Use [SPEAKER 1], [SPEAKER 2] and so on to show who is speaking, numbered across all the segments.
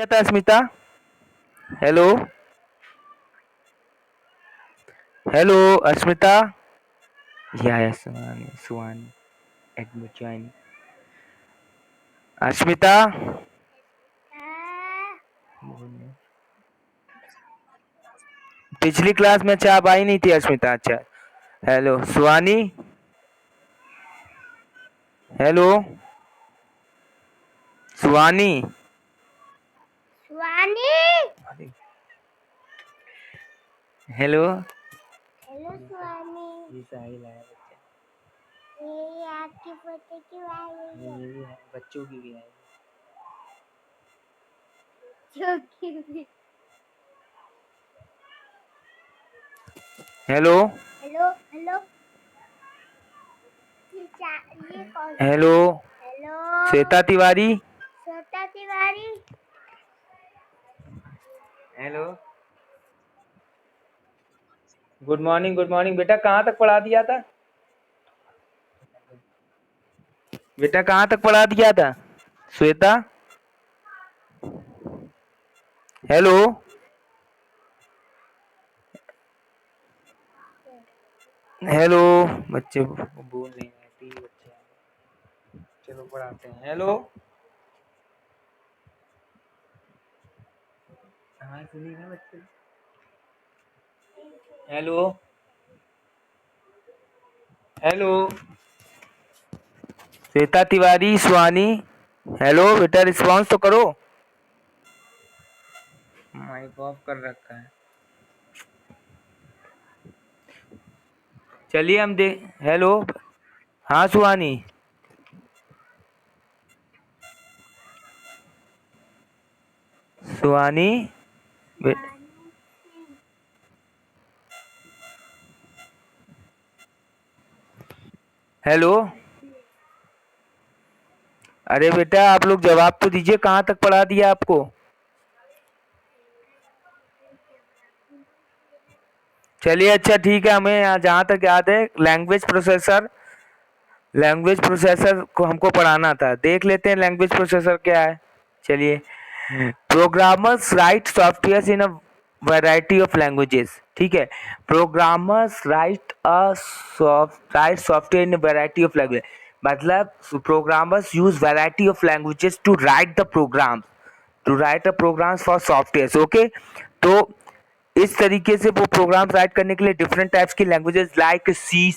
[SPEAKER 1] क्या था अस्मिता? Hello hello अस्मिता. या सुहानी सुहानी एडमिट ज्वाइन. अस्मिता. पिछली क्लास में अच्छा आप आई नहीं थी अस्मिता. अच्छा. हेलो सुहानी. हेलो सुहानी.
[SPEAKER 2] सुहानी.
[SPEAKER 1] हेलो.
[SPEAKER 2] हेलो सुहानी.
[SPEAKER 1] ये साहिल है बच्चा.
[SPEAKER 2] ये आपकी फोटो क्यों आ रही है?
[SPEAKER 1] ये भी है, बच्चों की भी है.
[SPEAKER 2] जो कि
[SPEAKER 1] हेलो
[SPEAKER 2] हेलो हेलो. ये कौन?
[SPEAKER 1] Hello
[SPEAKER 2] hello
[SPEAKER 1] Shweta Tiwari.
[SPEAKER 2] Shweta Tiwari.
[SPEAKER 1] Hello good morning बेटा. कहाँ तक पढ़ा दिया था? बेटा कहाँ तक पढ़ा दिया था श्वेता? Hello hello. बच्चे बोल नहीं रहे. बच्चे चलो पढ़ाते हैं. हेलो. हाँ सुनिए ना बच्चे. हेलो हेलो श्वेता तिवारी सुहानी. हेलो बेटा रिस्पॉन्स तो करो. माइक ऑफ कर रखा है. चलिए हम दे. हेलो. हाँ सुहानी. सुहानी. हेलो. अरे बेटा आप लोग जवाब तो दीजिए. कहाँ तक पढ़ा दिया आपको? चलिए अच्छा ठीक है. हमें यहाँ जहाँ तक याद है लैंग्वेज प्रोसेसर को हमको पढ़ाना था. देख लेते हैं लैंग्वेज प्रोसेसर क्या है. चलिए. Programmers write software in a variety of languages. ठीक है. Programmers write software in variety of language. मतलब programmers use variety of languages to write the programs for software. Okay. तो इस तरीके से वो प्रोग्राम राइट करने के लिए डिफरेंट टाइप्स की languages like C++,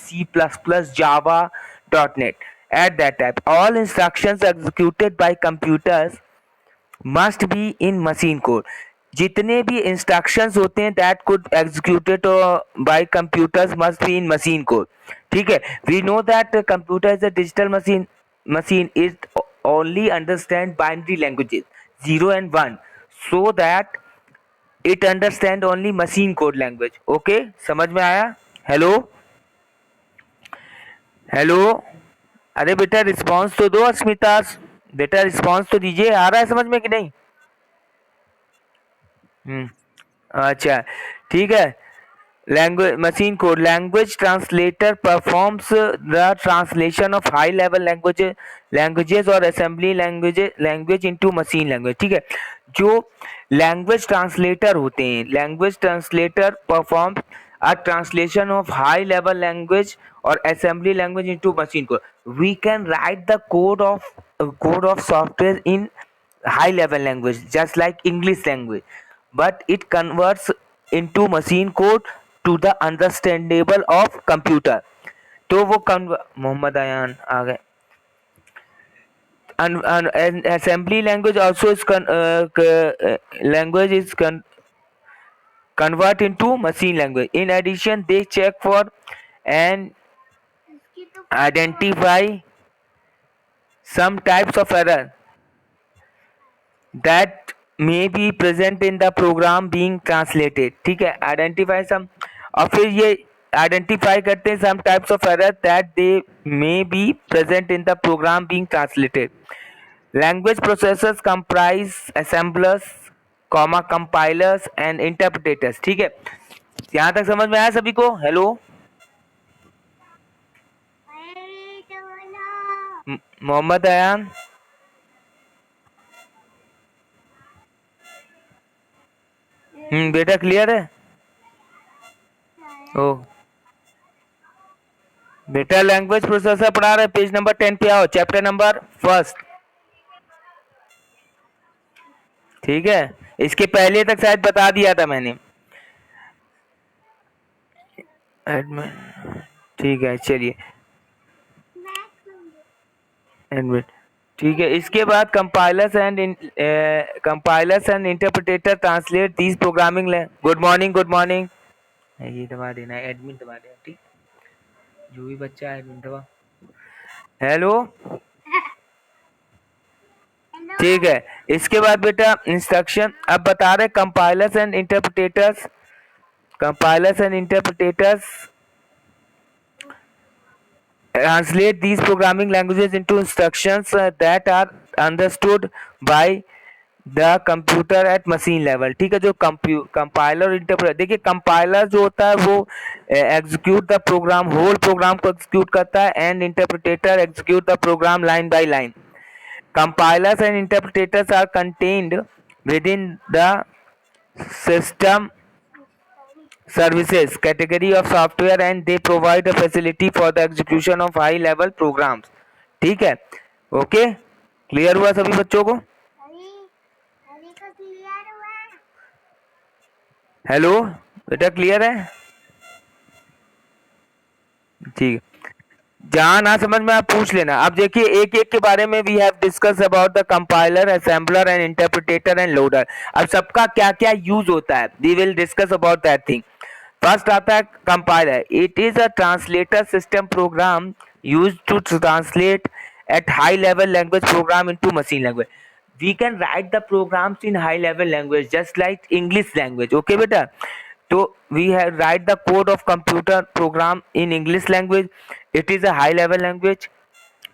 [SPEAKER 1] Java, .NET. At that type all instructions executed by computers must be in machine code. जितने भी इंस्ट्रक्शंस होते हैं that could executed by computers must be in machine code. ठीक है. We know that computer is a digital machine it only understand binary languages 0 and 1 so that it understand only machine code language. Okay समझ में आया? Hello hello. अरे बेटा response तो दो अस्मिता. बेटा रिस्पांस तो दीजिए. आ रहा है समझ में कि नहीं? अच्छा ठीक है. Language machine code language translator performs the translation of high level languages और assembly language into machine language. ठीक है. जो लैंग्वेज ट्रांसलेटर होते हैं language translator perform a translation of high level language और assembly language into machine code. We can write the code of software in high level language just like English language, but it converts into machine code to the understandable of computer. तो वो मोहम्मद अयान आ गए. And assembly language also is language is convert into machine language. In addition they check for and identify some types of error that may be present in the program being translated. ठीक है. Identify सम और फिर ये identify करते हैं some types of error that they may be present in the program being translated. Language processors comprise assemblers comma compilers and interpreters. ठीक है. यहाँ तक समझ में आया सभी को? हेलो मोहम्मद अयान. बेटा क्लियर है? ओ बेटा लैंग्वेज प्रोसेसर पढ़ा रहे, पेज नंबर 10 पे आओ, चैप्टर नंबर फर्स्ट। ठीक है, इसके पहले तक शायद बता दिया था मैंने। एडमिन, ठीक है चलिए एडमिन, ठीक है। इसके बाद compilers and interpreter translate these programming. Good morning, good morning. ये दबा देना है, एडमिन दबा देना, ठीक। जो भी बच्चा है एडमिन दबा। हेलो, ठीक है। इसके बाद बेटा इंस्ट्रक्शन अब बता रहे, compilers and interpreters translate these programming languages into instructions that are understood by the computer at machine level। ठीक है, जो कंपाइलर और इंटरप्रेटर, देखिए कंपाइलर जो होता है वो execute the program, whole program को एग्जीक्यूट करता है, and interpreter execute the program line by line. Compilers and interpreters are contained within the system services category of software and they provide a facility for the execution of high level programs। ठीक है, okay, clear हुआ सभी बच्चों को?
[SPEAKER 2] अभी को clear हुआ?
[SPEAKER 1] Hello बेटा क्लियर है? ठीक है, जहां ना समझ में आप पूछ लेना। अब देखिए एक एक के बारे में we have discuss about the compiler, assembler and interpreter and loader. अब सबका क्या क्या यूज होता है, we will discuss about that thing. First आता है compiler. It is a translator system program used to translate at high level language program into machine language। We can write the programs in high level language just like English language। okay beta, तो we have write the code of computer program in English language। it is a high level language,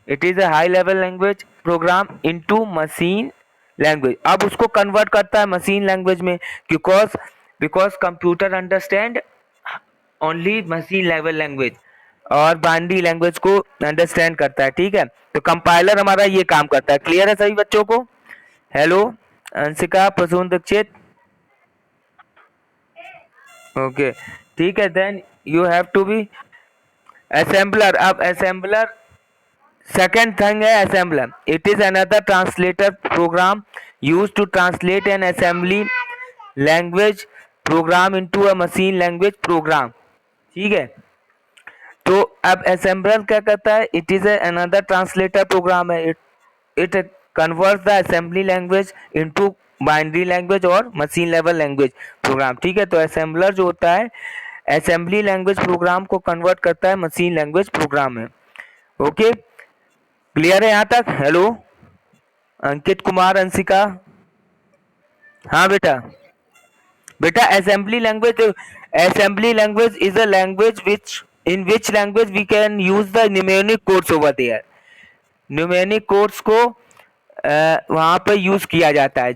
[SPEAKER 1] it is a high level language program into machine language। अब उसको convert करता है machine language में, because computer understand only machine level language और binary language को understand करता है। ठीक है, तो कंपाइलर हमारा ये काम करता है। क्लियर है सभी बच्चों को? हेलो अंशिका, प्रसून, दीक्षित, ओके ठीक है। Then you have to be assembler. अब असेंबलर सेकेंड थिंग है assembler. It is another translator program use to translate an assembly language program into a machine language program. ठीक है, तो अब असेंबलर क्या करता है, it is another translator program है। It converts the assembly language into binary language और machine level language program. ठीक है, तो असेंबलर जो होता है असेंबली लैंग्वेज प्रोग्राम को कन्वर्ट करता है मशीन लैंग्वेज प्रोग्राम में। ओके, क्लियर है यहाँ तक? हेलो अंकित कुमार, अंशिका, हाँ बेटा। बेटा assembly language is a language which in which language we can use the numeric codes over there। Numeric codes को वहां पर यूज किया जाता है।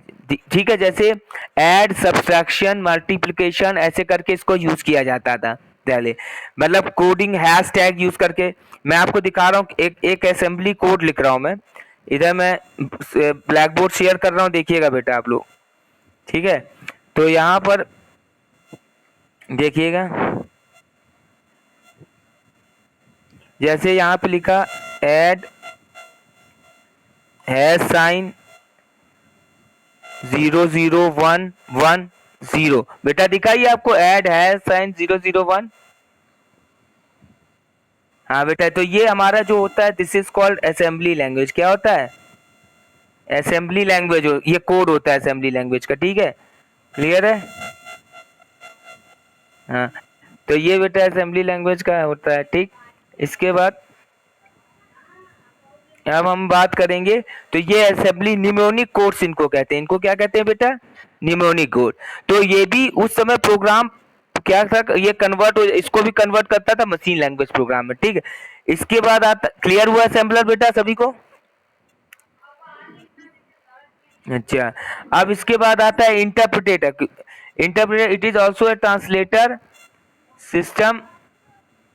[SPEAKER 1] ठीक है, जैसे ऐड, सब्सट्रैक्शन, मल्टीप्लिकेशन ऐसे करके इसको यूज किया जाता था पहले, मतलब कोडिंग हैश टैग यूज करके। मैं आपको दिखा रहा हूँ एक असेंबली कोड लिख रहा हूँ मैं इधर, मैं ब्लैक बोर्ड शेयर कर रहा हूँ, देखिएगा बेटा आप लोग। ठीक है, तो यहाँ पर देखिएगा, जैसे यहाँ पे लिखा ऐड हैश साइन 00110। बेटा दिखाइए आपको ऐड हैश साइन 001। हाँ बेटा, तो ये हमारा जो होता है this is called assembly language. क्या होता है? असेंबली लैंग्वेज, ये कोड होता है असेंबली लैंग्वेज का। ठीक है, क्लियर है? हाँ, तो ये बेटा असेंबली लैंग्वेज का होता है। ठीक, इसके बाद अब हम बात करेंगे, तो ये असेंबली निमोनिक कोड्स इनको कहते हैं। इनको क्या कहते हैं बेटा? Mnemonic code. तो ये भी उस समय प्रोग्राम क्या था, ये कन्वर्ट, इसको भी कन्वर्ट करता था मशीन लैंग्वेज प्रोग्राम में। ठीक है, इसके बाद आता, क्लियर हुआ असेंबलर बेटा सभी को? अच्छा, अब इसके बाद आता है interpreter. Interpreter it is also a translator system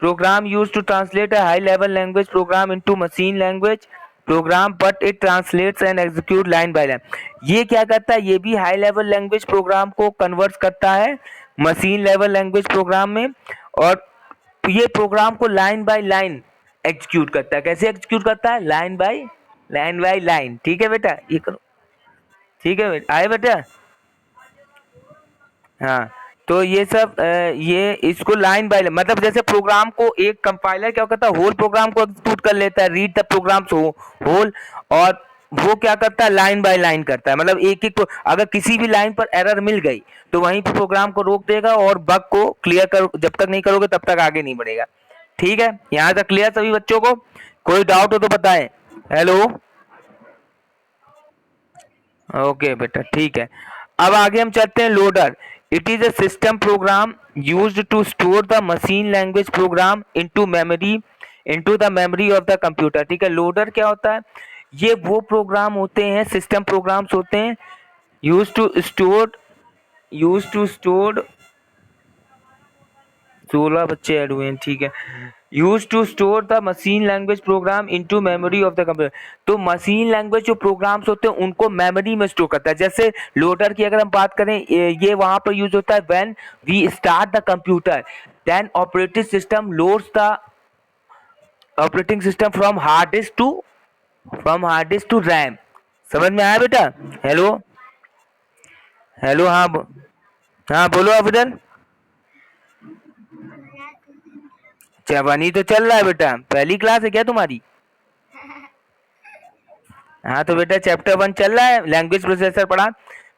[SPEAKER 1] program used to translate a high level language program into machine language program but it translates and execute line by line. ये क्या करता है, ये भी हाई लेवल लैंग्वेज प्रोग्राम को convert करता है machine level language programme में, और ये प्रोग्राम को लाइन बाय लाइन एग्जीक्यूट करता है। कैसे एग्जीक्यूट करता है, लाइन बाय लाइन। ठीक है बेटा, ये करो, ठीक है बेटा, आए बेटा। हाँ, तो ये सब ये इसको लाइन बाय मतलब जैसे प्रोग्राम को एक कंपाइलर क्या करता है, होल प्रोग्राम को एग्जीक्यूट कर लेता है, रीड द प्रोग्राम होल, और वो क्या करता है, लाइन बाय लाइन करता है। मतलब एक एक अगर किसी भी लाइन पर एरर मिल गई तो वहीं पे प्रोग्राम को रोक देगा और बग को क्लियर कर, जब तक नहीं करोगे तब तक आगे नहीं बढ़ेगा। ठीक है, यहाँ तक क्लियर सभी बच्चों को? कोई डाउट हो तो बताएं। हेलो, ओके बेटा, ठीक है। अब आगे हम चलते हैं loader. It is a system program used to store the machine language program into the memory of the computer. ठीक है, लोडर क्या होता है, ये वो प्रोग्राम होते हैं, सिस्टम प्रोग्राम्स होते हैं यूज टू स्टोर 16 बच्चे ऐड हुए हैं। ठीक है, use to store the machine language program into memory of the computer. तो मशीन लैंग्वेज जो प्रोग्राम्स होते हैं उनको मेमोरी में स्टोर करता है। जैसे लोडर की अगर हम बात करें, ये वहां पर यूज होता है when we start the computer, then operating system from hard disk to RAM. समझ में आया बेटा? हेलो, हेलो, हाँ हाँ बोलो अफजल। चवनी तो चल रहा है बेटा, पहली क्लास है क्या तुम्हारी? हाँ तो बेटा चैप्टर 1 चल रहा है, लैंग्वेज प्रोसेसर पढ़ा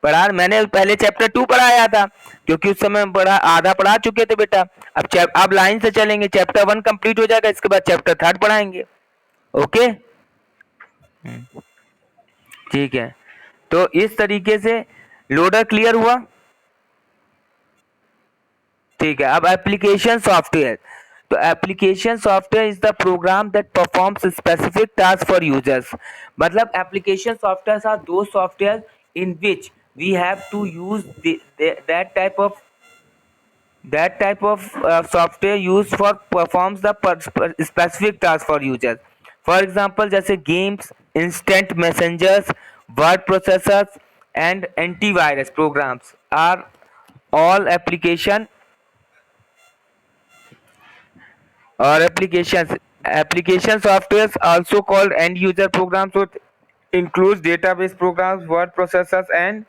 [SPEAKER 1] पढ़ा मैंने पहले चैप्टर 2 पढ़ाया था, क्योंकि उस समय पढ़ा आधा पढ़ा चुके थे बेटा। अब लाइन से चलेंगे, चैप्टर 1 कंप्लीट हो जाएगा, इसके बाद चैप्टर 3 पढ़ाएंगे। ओके, ठीक है। तो इस तरीके से लोडर क्लियर हुआ। ठीक है, अब एप्लीकेशन सॉफ्टवेयर। तो application software is the program that performs specific task for users. मतलब एप्लीकेशन सॉफ्टवेयर आर दो software in which we have to use that type of software used for performs the specific task for users. For example, जैसे games, instant messengers, word processors and antivirus programs are all application softwares also called end user programs, so it includes database programs, word processors and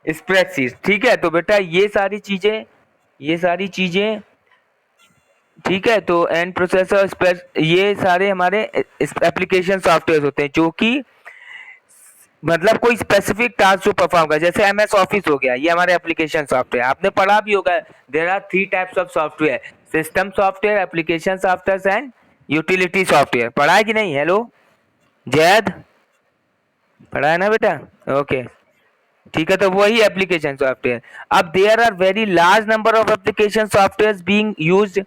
[SPEAKER 1] spreadsheets। ठीक है, तो बेटा ये सारी चीजें ठीक है। तो एंड प्रोसेसर, ये सारे हमारे एप्लीकेशन सॉफ्टवेयर होते हैं जो कि मतलब कोई स्पेसिफिक टास्क जो परफॉर्म कर, जैसे एमएस ऑफिस हो गया, ये हमारे एप्लीकेशन सॉफ्टवेयर। आपने पढ़ा भी होगा, there are 3 types of software, system software, application software and utility software. पढ़ा है कि नहीं? हेलो जैद, पढ़ा है ना बेटा? ओके, ठीक है, तो वही एप्लीकेशन सॉफ्टवेयर। अब there are very large number of application software being used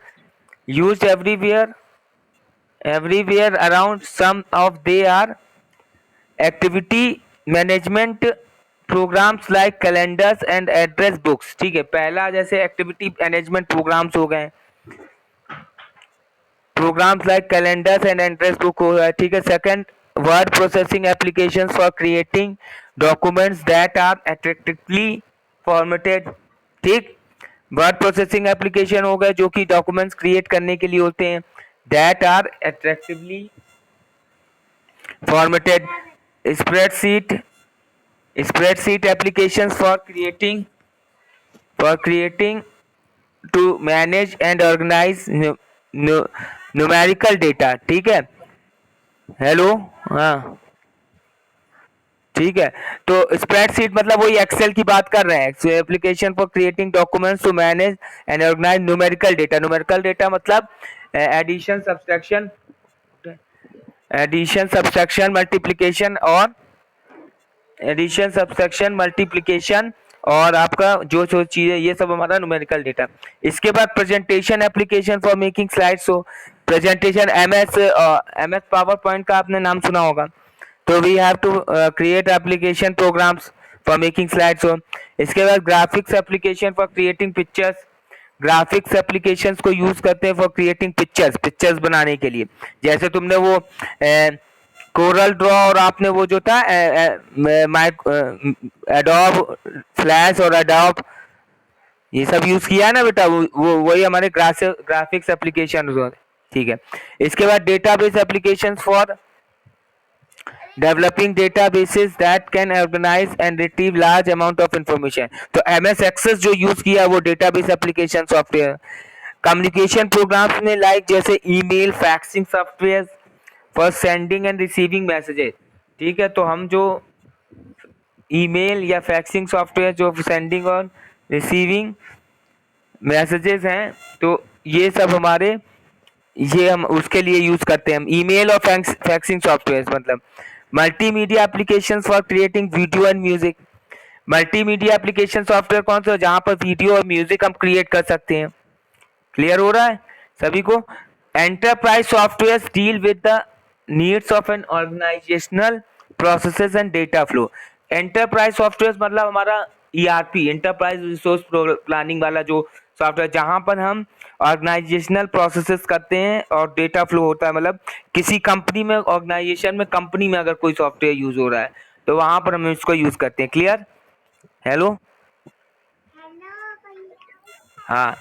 [SPEAKER 1] everywhere around. Some of they are activity management programs like calendars and address books। ठीक है, पहला जैसे एक्टिविटी मैनेजमेंट प्रोग्राम्स हो गए, programs like calendars and address book हो गया। ठीक है, second word processing applications for creating documents that are attractively formatted. ठीक, वर्ड प्रोसेसिंग एप्लीकेशन हो गए जो कि डॉक्यूमेंट्स क्रिएट करने के लिए होते हैं, that are attractively formatted. spreadsheet applications for creating to manage and organize numerical data। ठीक है, हेलो, हाँ ठीक है। तो स्प्रेडशीट मतलब वही एक्सेल की बात कर रहे हैं, application for creating documents to manage and organize numerical data. Numerical data मतलब एडिशन सब्सट्रैक्शन मल्टीप्लिकेशन और आपका जो जो चीजें, ये सब हमारा न्यूमेरिकल डेटा। इसके बाद presentation application for making slides हो, प्रेजेंटेशन एमएस पावर पॉइंट का आपने नाम सुना होगा। तो we have to create application programs for making slides हो। इसके बाद graphics application for creating pictures. Graphics applications को यूज करते हैं फॉर क्रिएटिंग पिक्चर्स बनाने के लिए। जैसे तुमने वो कोरल ड्रॉ और आपने वो जो था एडोब फ्लैश और एडोब ये सब यूज किया है ना बेटा, वो वही हमारे ग्राफिक्स एप्लीकेशन। ठीक है, इसके बाद database application for developing databases that can organize and retrieve large amount of information. तो एमएस एक्सेस जो यूज किया वो database application software. Communication programs में लाइक जैसे email faxing software for sending and receiving messages. ठीक है, तो हम जो ईमेल या फैक्सिंग सॉफ्टवेयर जो सेंडिंग और रिसीविंग मैसेजेस हैं, तो ये सब हमारे ये हम उसके लिए यूज करते हैं, ईमेल और फैक्सिंग सॉफ्टवेयर। मतलब multimedia applications for creating video and music. Multimedia application software कौन सा, जहां पर वीडियो और म्यूजिक हम क्रिएट कर सकते हैं। क्लियर हो रहा है सभी को। Enterprise software deal with the needs of an organizational processes and data flow. Enterprise software मतलब हमारा ईआरपी, एंटरप्राइज रिसोर्स प्लानिंग वाला जो सॉफ्टवेयर, जहां पर हम ऑर्गेनाइजेशनल प्रोसेसेस करते हैं और डेटा फ्लो होता है। मतलब किसी कंपनी में, ऑर्गेनाइजेशन में, कंपनी में अगर कोई सॉफ्टवेयर यूज हो रहा है तो वहां पर हम इसको यूज करते हैं। क्लियर? हेलो? हाँ,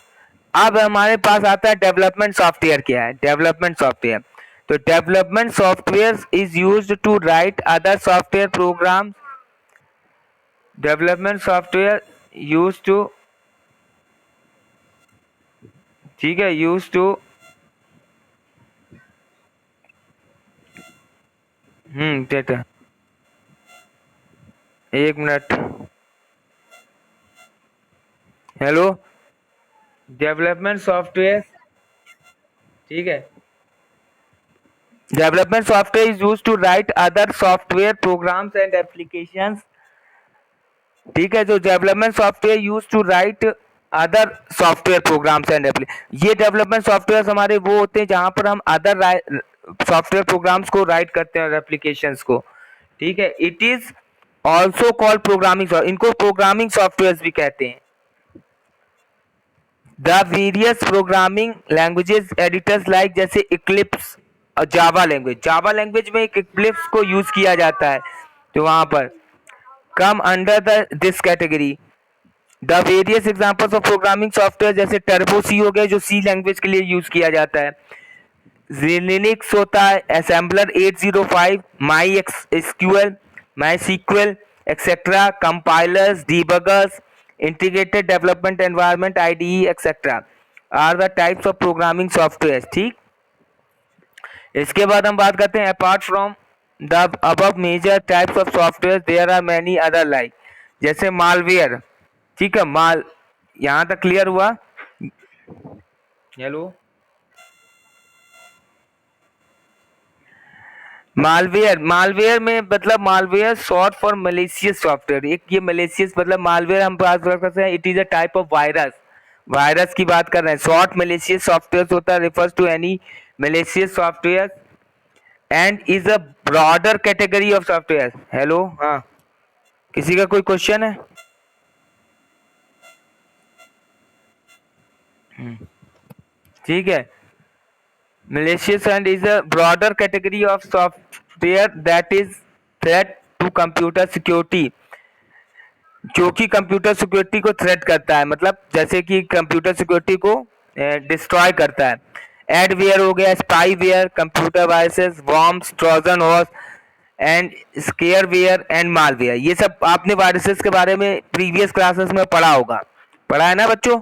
[SPEAKER 1] अब हमारे पास आता है डेवलपमेंट सॉफ्टवेयर। क्या है डेवलपमेंट सॉफ्टवेयर? तो development software is used to write other software program. Development software use to, ठीक है, यूज टू डेटा, एक मिनट। हेलो? डेवलपमेंट सॉफ्टवेयर, ठीक है, development software is used to write other software programs and applications. ठीक है, जो development software use to write other software programs and application, ये development software हमारे वो होते हैं जहां पर हम अदर सॉफ्टवेयर प्रोग्राम्स को राइट करते हैं और एप्लीकेशंस को। ठीक है, it is also called programming, इनको प्रोग्रामिंग सॉफ्टवेयर भी कहते हैं। The various programming languages editors like जैसे इक्लिप्स और जावा लैंग्वेज। जावा लैंग्वेज में एक इक्लिप्स को यूज किया जाता है, तो वहां पर come under the this category. The various examples of programming software जैसे टर्बो सी हो गए जो सी लैंग्वेज के लिए यूज किया जाता है। लिनक्स होता है, assembler 805, my SQL, my sequel etcetera, compilers, debuggers, integrated development environment IDE etcetera are the types of programming software. ठीक, इसके बाद हम बात करते हैं apart from the above major types of software there are many other like जैसे malware. ठीक है, यहां तक क्लियर हुआ? हेलो? मालवेयर में मतलब malware short for malicious software. एक ये मलेशियस मतलब मालवेयर हम बात कर सकते हैं, it is a type of virus. Virus की बात कर रहे हैं। शॉर्ट मलेशियस सॉफ्टवेयर होता है, refers to any malicious software and is a broader category of software. Hello? हाँ, किसी का कोई क्वेश्चन है? ठीक है, malicious and is a broader category of software that is threat to computer security, जो कि कंप्यूटर सिक्योरिटी को थ्रेट करता है। मतलब जैसे कि कंप्यूटर सिक्योरिटी को डिस्ट्रॉय करता है। एडवेयर हो गया, spyware, computer viruses, worms, Trojan horse and scareware and malware. ये सब आपने वायरसेस के बारे में प्रीवियस क्लासेस में पढ़ा होगा, पढ़ा है ना बच्चों?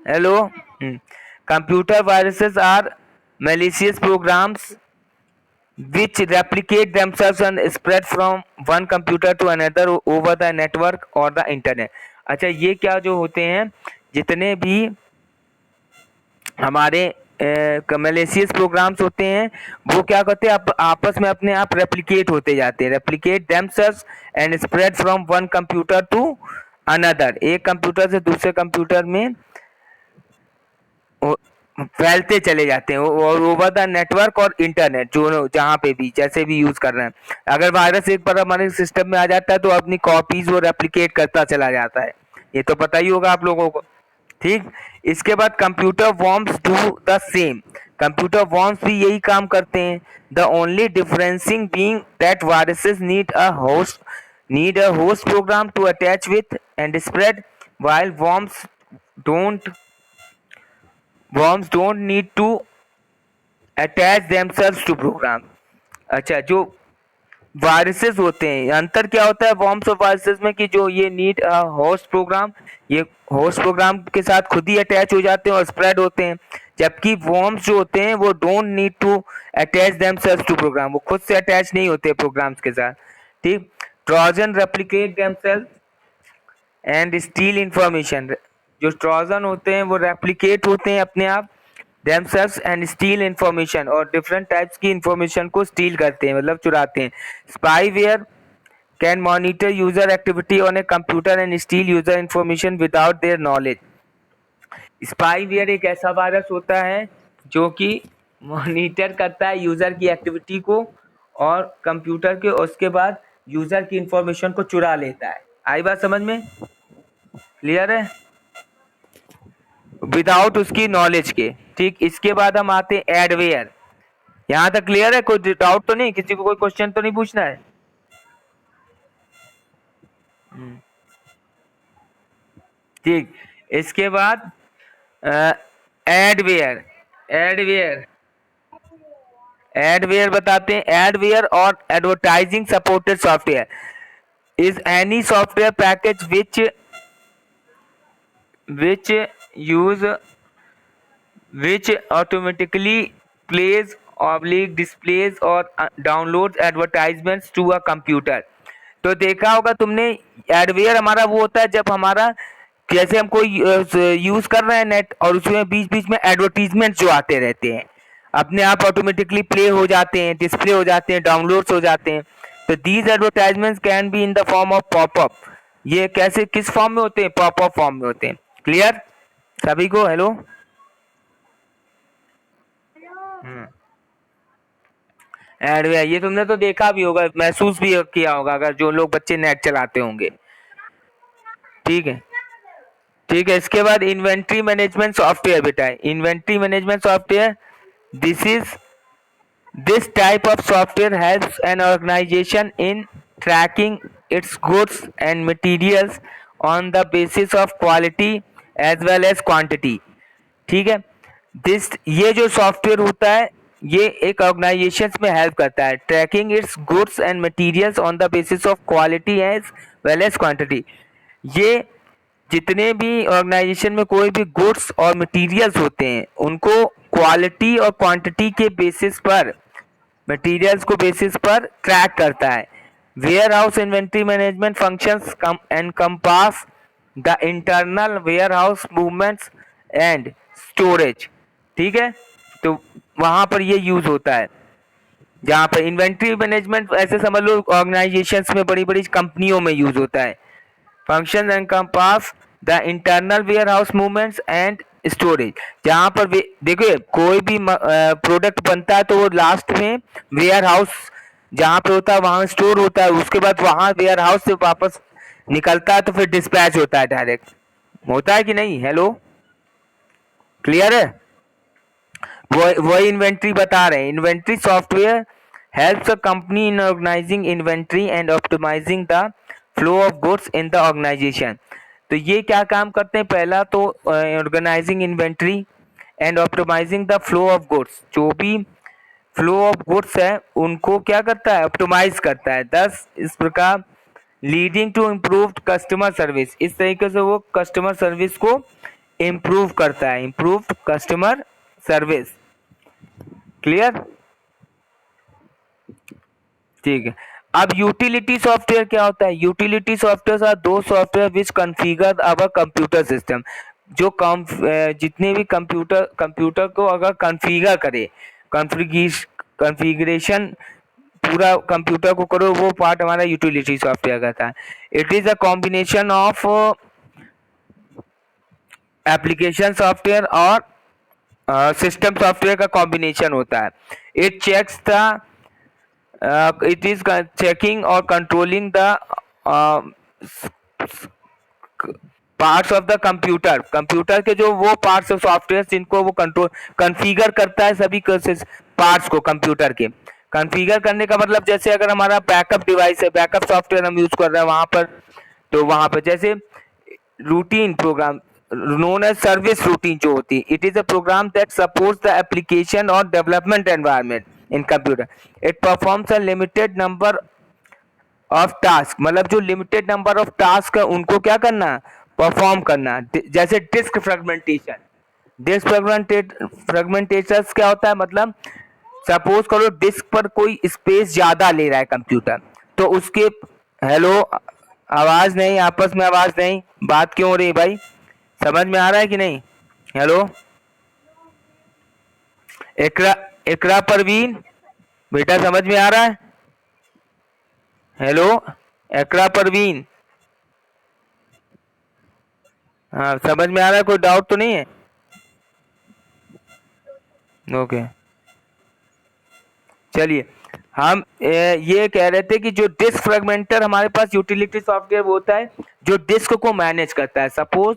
[SPEAKER 1] Hello? Computer viruses are malicious programs which replicate themselves and spread from one computer to another over the network or the internet। अच्छा, ये क्या जो होते हैं, जितने भी हमारे मलेशियस प्रोग्राम्स होते हैं वो क्या करते हैं, आपस में अपने आप रेप्लिकेट होते जाते हैं। Replicate themselves and spread from one computer to another, एक कंप्यूटर से दूसरे कंप्यूटर में फैलते चले जाते हैं और ओवर द नेटवर्क और इंटरनेट, जो जहाँ पे भी जैसे भी यूज कर रहे हैं। अगर वायरस एक बार हमारे सिस्टम में आ जाता है तो अपनी कॉपीज वो रेप्लिकेट करता चला जाता है, ये तो पता ही होगा आप लोगों को। ठीक, इसके बाद computer worms do the same. Computer worms भी यही काम करते हैं. The only differencing being that viruses need a host program to attach with and spread, while don't don't need to attach themselves to program. अच्छा, जो viruses होते हैं, अंतर क्या होता है वॉर्म्स और वायरसेस में कि जो ये नीड होस्ट प्रोग्राम, ये होस्ट प्रोग्राम के साथ खुद ही अटैच हो जाते हैं और स्प्रेड होते हैं, जबकि वॉर्म्स जो होते हैं वो don't need to attach themselves to program, वो खुद से अटैच नहीं होते प्रोग्राम्स के साथ. ठीक. Trojan replicate themselves and steel information. जो ट्रोजन होते हैं वो रेप्लिकेट होते हैं अपने आप themselves and steal information, और डिफरेंट टाइप्स की इंफॉर्मेशन को स्टील करते हैं, मतलब चुराते हैं. Spyware can monitor user activity on a computer and steel user information without their knowledge. Spyware एक ऐसा वायरस होता है जो कि मॉनिटर करता है यूजर की एक्टिविटी को और कंप्यूटर के, उसके बाद यूजर की इंफॉर्मेशन को चुरा लेता है. आई बात समझ में? क्लियर है? विदाउट उसकी नॉलेज के. ठीक. इसके बाद हम आते हैं एडवेयर. यहाँ तक क्लियर है? कोई डाउट तो नहीं? किसी को कोई क्वेश्चन तो नहीं पूछना है? ठीक. इसके बाद एडवेयर. एडवेयर एडवेयर बताते हैं. एडवेयर और advertising supported software is any software package which use which automatically plays oblique displays or downloads advertisements to a computer. तो देखा होगा तुमने, एडवेयर हमारा वो होता है जब हमारा, जैसे हम कोई यूज कर रहे हैं नेट और उसमें बीच बीच में एडवर्टीजमेंट जो आते रहते हैं, अपने आप ऑटोमेटिकली प्ले हो जाते हैं, डिस्प्ले हो जाते हैं, डाउनलोड्स हो जाते हैं. तो these advertisements can be in the form of popup. ये कैसे, किस फॉर्म में होते हैं? पॉपअप फॉर्म में होते हैं. क्लियर सभी को? हेलो. एडवेयर ये तुमने तो देखा भी होगा, महसूस भी किया होगा अगर जो लोग बच्चे नेट चलाते होंगे. ठीक है. ठीक है. इसके बाद इन्वेंट्री मैनेजमेंट सॉफ्टवेयर बेटा है. Inventory management software, this type of software helps an organisation in tracking its goods and materials on the basis of quality as well as quantity. ठीक है. ये जो सॉफ्टवेयर होता है ये एक ऑर्गेनाइजेशन में हेल्प करता है tracking its goods and materials on the basis of quality as well as quantity. ये जितने भी ऑर्गेनाइजेशन में कोई भी गुड्स और मटेरियल्स होते हैं उनको क्वालिटी और क्वांटिटी के बेसिस पर, मटेरियल्स को बेसिस पर ट्रैक करता है. Warehouse inventory management functions encompass the internal warehouse movements and storage. ठीक है. तो वहां पर ये यूज होता है. जहाँ पर इन्वेंट्री मैनेजमेंट ऐसे समझ लो ऑर्गेनाइजेशंस में, बड़ी बड़ी कंपनियों में यूज होता है. Function encompass the internal warehouse movements and storage. जहाँ पर देखिए कोई भी प्रोडक्ट बनता है तो वो लास्ट में वेयर हाउस जहाँ पे होता है वहां स्टोर होता है, उसके बाद वहां वेयर हाउस से वापस निकलता है तो फिर डिस्पैच होता है डायरेक्ट. होता है कि नहीं? हेलो. क्लियर है? वही इन्वेंट्री बता रहे हैं. Inventory software helps a company in organising inventory and optimising the flow of goods in the organisation. तो ये क्या काम करते हैं? पहला तो organising inventory and optimising the flow of goods. जो भी फ्लो ऑफ गुड्स है उनको क्या करता है? ऑप्टिमाइज करता है. दस इस प्रकार leading to improved customer service. इस तरीके से वो कस्टमर सर्विस को इम्प्रूव करता है. Improved customer service. क्लियर? ठीक है. अब यूटिलिटी सॉफ्टवेयर क्या होता है? यूटिलिटी सॉफ्टवेयर आर दो software which configure our computer system. जो जितने भी कंप्यूटर को अगर कॉन्फ़िगर करे, कॉन्फ़िगरेशन पूरा कंप्यूटर को करो, वो पार्ट हमारा यूटिलिटी सॉफ्टवेयर करता है. It is a combination of application software और सिस्टम सॉफ्टवेयर का कॉम्बिनेशन होता है. It checks the it is checking or controlling the parts of the computer, computer के जो वो पार्ट्स ऑफ सॉफ्टवेयर जिनको वो कंट्रोल कॉन्फ़िगर करता है, सभी पार्ट्स को कंप्यूटर के कॉन्फ़िगर करने का मतलब जैसे अगर हमारा बैकअप डिवाइस है, बैकअप सॉफ्टवेयर हम यूज कर रहे हैं वहां पर, तो वहां पर जैसे routine program known as service routine जो होती है, it is a program that supports the application or development environment in computer. It performs a limited number of task, मतलब जो लिमिटेड नंबर ऑफ टास्क है उनको क्या करना, परफॉर्म करना। जैसे डिस्क फ्रेगमेंटेशन, डिस्क फ्रेगमेंटेशन क्या होता है, मतलब सपोज करो डिस्क पर कोई स्पेस ज्यादा ले रहा है कंप्यूटर, तो उसके हेलो, आवाज नहीं, आपस में आवाज नहीं, बात क्यों हो रही है भाई, समझ में आ रहा है कि नहीं? हेलो इकरा, इकरा परवीन, बेटा समझ में आ रहा है? हेलो इकरा परवीन, हाँ समझ में आ रहा है, कोई डाउट तो नहीं है? ओके चलिए, हम ये कह रहे थे कि जो डिस्क फ्रेगमेंटर हमारे पास यूटिलिटी सॉफ्टवेयर होता है जो डिस्क को मैनेज करता है। सपोज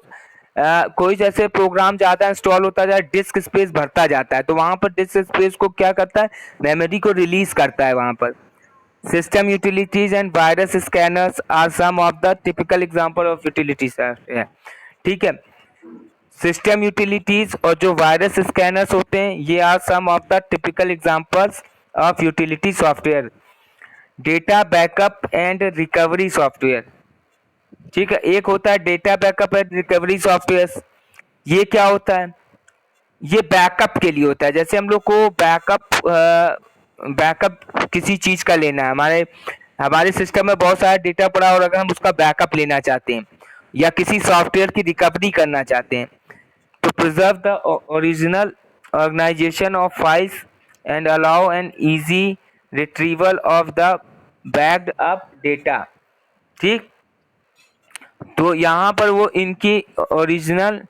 [SPEAKER 1] कोई जैसे प्रोग्राम ज्यादा इंस्टॉल होता जाए, डिस्क स्पेस भरता जाता है, तो वहां पर डिस्क स्पेस को क्या करता है, मेमोरी को रिलीज करता है वहां पर। System utilities and virus scanners are some of the typical example of utility software. ठीक है, सिस्टम यूटिलिटीज और जो वायरस स्कैनर्स होते हैं ये are some of the typical examples of utility software. Data backup and recovery software, ठीक है, एक होता है data backup and recovery software. ये क्या होता है, ये बैकअप के लिए होता है। जैसे हम लोग को बैकअप किसी चीज का लेना है, हमारे हमारे सिस्टम में बहुत सारा डेटा पड़ा और अगर हम उसका बैकअप लेना चाहते हैं या किसी सॉफ्टवेयर की रिकवरी करना चाहते हैं, to preserve the original organization of files and allow an easy retrieval of the backed up data। ठीक, तो यहाँ पर वो इनकी ओरिजिनल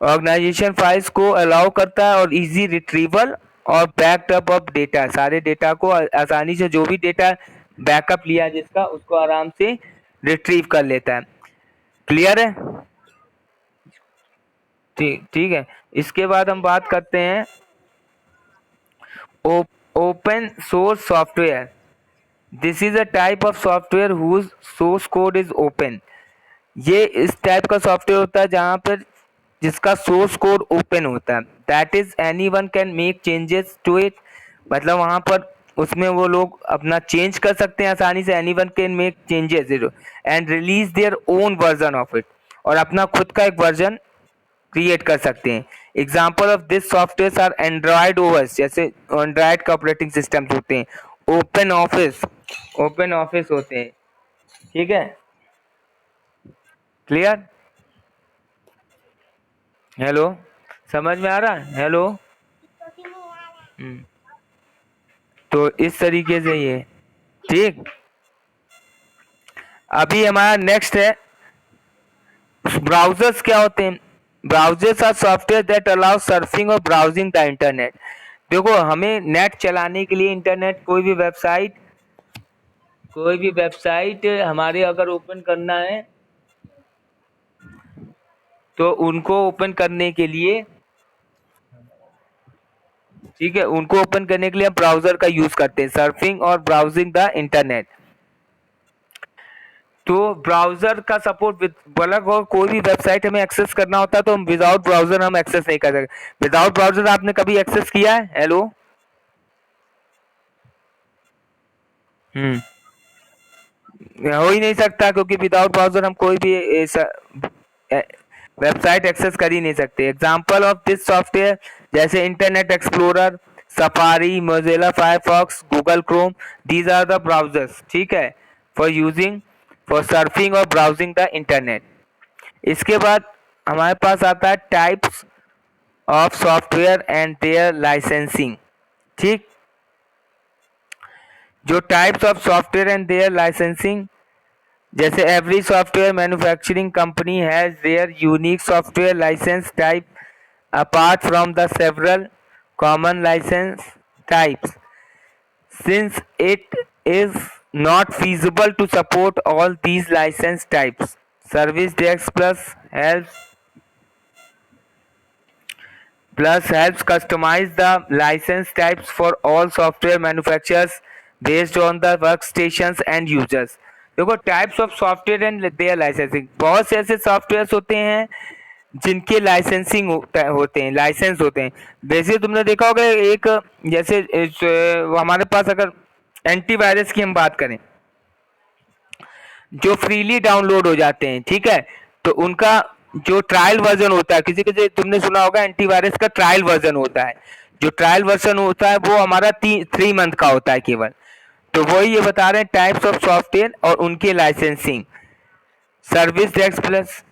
[SPEAKER 1] ऑर्गेनाइजेशन फाइल्स को अलाउ करता है और इजी रिट्रीवल और बैकड अप ऑफ डेटा, सारे डेटा को आसानी से, जो भी डेटा बैकअप लिया जिसका, उसको आराम से रिट्रीव कर लेता है। क्लियर है? ठीक ठीक है, इसके बाद हम बात करते हैं open source software. This is a type of software whose source code is open. ये इस टाइप का सॉफ्टवेयर होता है जहाँ पर जिसका सोर्स कोड ओपन होता है। That is anyone can make changes to it, मतलब वहाँ पर उसमें वो लोग अपना चेंज कर सकते हैं आसानी से। Any one can make changes and release their own version of it, और अपना खुद का एक वर्जन क्रिएट कर सकते हैं। Example of this software are Android OS, जैसे एंड्रॉयड का ऑपरेटिंग सिस्टम होते हैं, ओपन ऑफिस होते हैं। ठीक है, क्लियर? हेलो, समझ में आ रहा है? हेलो, तो इस तरीके से ये ठीक। अभी हमारा नेक्स्ट है ब्राउजर्स। क्या होते हैं? Browsers are software that allow surfing और ब्राउजिंग द इंटरनेट। देखो, हमें नेट चलाने के लिए इंटरनेट, कोई भी वेबसाइट हमारे अगर ओपन करना है तो उनको ओपन करने के लिए, ठीक है, उनको ओपन करने के लिए हम ब्राउजर का यूज करते हैं, सर्फिंग और ब्राउजिंग द इंटरनेट। तो ब्राउजर का सपोर्ट बोला, कोई भी वेबसाइट हमें एक्सेस करना होता है तो हम विदाउट ब्राउजर हम एक्सेस नहीं कर सकते। विदाउट ब्राउजर आपने कभी एक्सेस किया है? हेलो, हो ही नहीं सकता, क्योंकि विदाउट ब्राउजर हम कोई भी वेबसाइट एक्सेस कर ही नहीं सकते। एग्जाम्पल ऑफ दिस सॉफ्टवेयर जैसे Internet Explorer, Safari, Mozilla Firefox, Google Chrome, these are the browsers, ठीक है, फॉर सर्फिंग और ब्राउजिंग द इंटरनेट। इसके बाद हमारे पास आता है types of software and their licensing. ठीक, जो types of software and their licensing, जैसे every software manufacturing company has their unique software license type apart from the several common license types, since it is not feasible to support all these license types. Service Desk Plus helps helps customize the license types for all software manufacturers based on the workstations and users. देखो types of software and their licensing, बहुत से ऐसे software होते हैं जिनके licensing होते हैं, licence होते हैं। वैसे तुमने देखा होगा एक जैसे हमारे पास अगर एंटीवायरस की हम बात करें जो फ्रीली डाउनलोड हो जाते हैं, ठीक है, तो उनका जो ट्रायल वर्जन होता है, किसी किसी तुमने सुना होगा एंटीवायरस का ट्रायल वर्जन होता है, जो ट्रायल वर्जन होता है वो हमारा 3 मंथ का होता है केवल। तो वही ये बता रहे हैं टाइप्स ऑफ सॉफ्टवेयर और उनके licensing. Service desk plus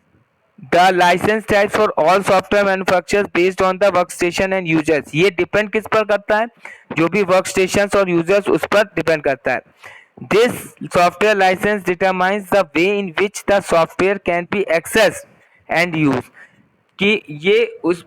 [SPEAKER 1] the licence types for all software manufacturers based on the workstation and users. ये डिपेंड किस पर करता है, जो भी वर्कस्टेशन और यूजर्स उस पर डिपेंड करता है। This software licence determines the way in which the software can be access and use, कि ये उस